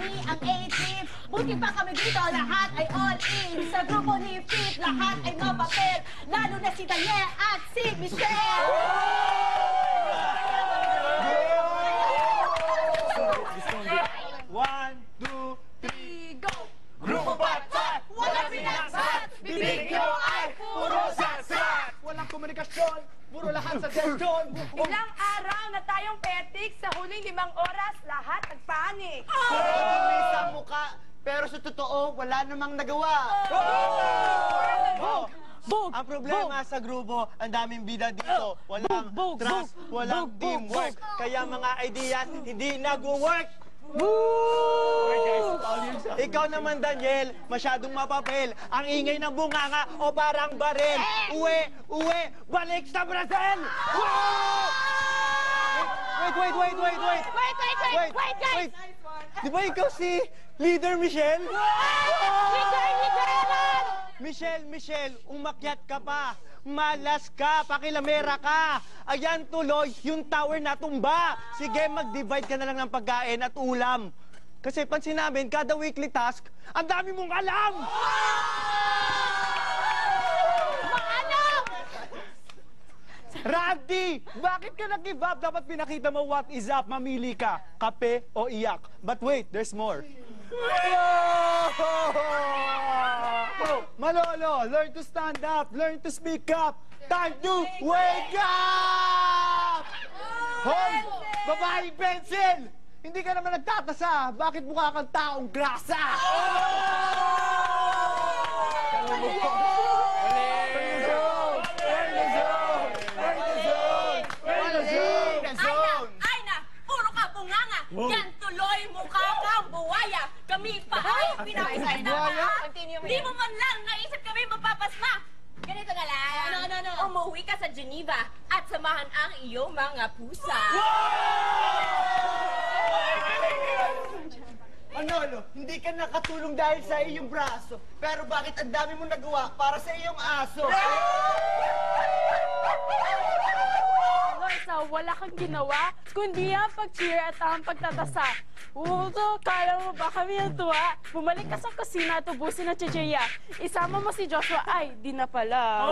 kami ang A-team. Buti pa kami dito, lahat ay all in. Sa grupo ni Fit, lahat ay mapapel. Lalo na si Daniel at si Michelle! One, two, three, go! Grupo Pat-Pat! Walang sinasat! Bibig nyo ay puro sasat! Walang komunikasyon! Puro lahat sa desyon! Ilang araw na tayong petik, sa huling 5 oras, lahat nagpanik. May isang muka, pero sa totoo, wala namang nagawa! Ang problema sa grupo, ang daming bida dito. Walang trust, walang teamwork. Kaya mga ideas hindi nag-work. Ikaw naman, Daniel, masyadong mapapel. Ang ingay ng bunganga o parang barel. Uwe, balik sa Brazil! Wait, guys! Di ba ikaw si Leader Michelle? Michelle, umakyat ka pa. Malas ka, pakilamera ka. Ayan tuloy, yung tower na tumba. Sige, mag-divide ka na lang ng pagkain at ulam. Kasi pansin namin, kada weekly task, ang dami mong alam! Maalam! Randy, bakit ka nag-give up? Dapat pinakita mo what is up. Mamili ka, kape o iyak. But wait, there's more. Malolo, learn to stand up, learn to speak up. Time to wake up! Hoy, babaeng pencil! Hindi ka naman nagtatasa. Bakit mukha kang taong grasa? Ay na! Puro ka bunganga! Yan tuloy mukha kang buwaya! Kami pa ay pinapisay na ba? Di mo man lang naisip kami mapapasma! Ganito na lang. No. Umuwi ka sa Geneva at samahan ang iyong mga pusa. Manolo, hindi ka nakatulong dahil sa iyong braso. Pero bakit ang dami mo nagawa para sa iyong aso? Loisa, wala kang ginawa, kundi ang pag-cheer at ang pagtatasa. Uto, kala mo ba kami ang tuwa? Bumalik ka sa kusina at ubusin na chicheya. Isama mo si Joshua. Ay, di na pala.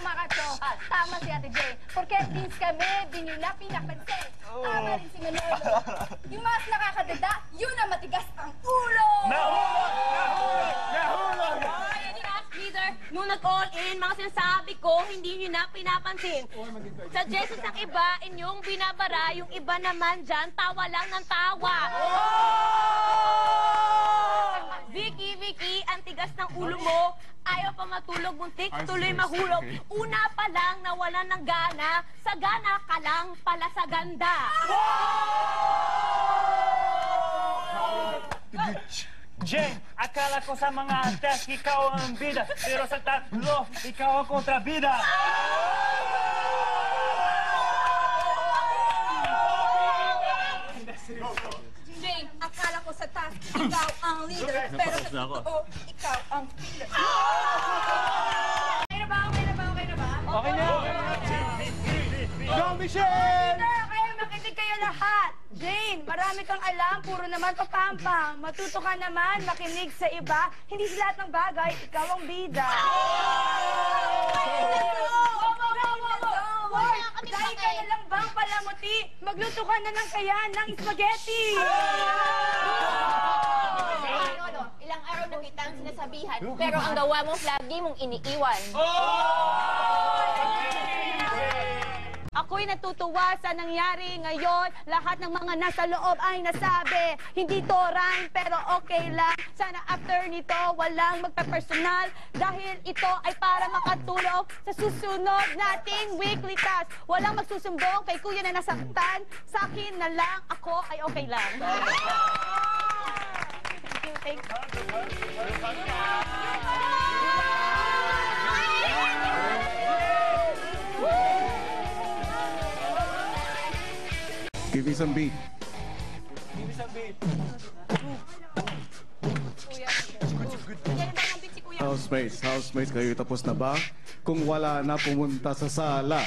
Makachong. Tama si Ate Jay. Porque teens kami, di nyo na pinapansin. Tama rin si Manolo. Yung mas nakakadada, yun ang matigas ang ulo. Nahulog! Leader, nung nag-all in, mga sinasabi ko, hindi nyo na pinapansin. Sa Jesses ng iba, inyong binabara, yung iba naman dyan, tawa lang ng tawa. Vicky, ang tigas ng ulo mo, ayaw pa matulog, muntik, tuloy mahulog. Una pa lang, nawalan ng gana, sa gana ka lang pala sa ganda. Jane, akala ko sa mga test, ikaw ang bida. Pero sa tatlo, ikaw ang kontrabida. Jane, akala ko sa task, ikaw ang leader. Pero sa totoo, ikaw ang leader. Okay na ba? Okay na! Go, Michelle! Leader, kaya makinig kayo lahat. Jane, marami kang alam, puro naman papampang. Matuto ka naman, makinig sa iba. Hindi sa lahat ng bagay, ikaw ang bida. Dahil ka na lang bang palamuti, magluto ka na ng kaya ng spaghetti. Ilang araw na kitang sinasabihan, pero ang gawa mo lagi mong iniiwan. Ako'y natutuwa sa nangyari ngayon. Lahat ng mga nasa loob ay nasabi. Hindi to rhyme, pero okay lang. Sana after nito, walang magpa-personal. Dahil ito ay para makatulong sa susunod nating weekly task. Walang magsusumbong kay kuya na nasaktan. Sa akin na lang, ako ay okay lang. Thank you. Give me some beat. Housemates, kayo tapos na ba? Kung wala na, pumunta sa sala.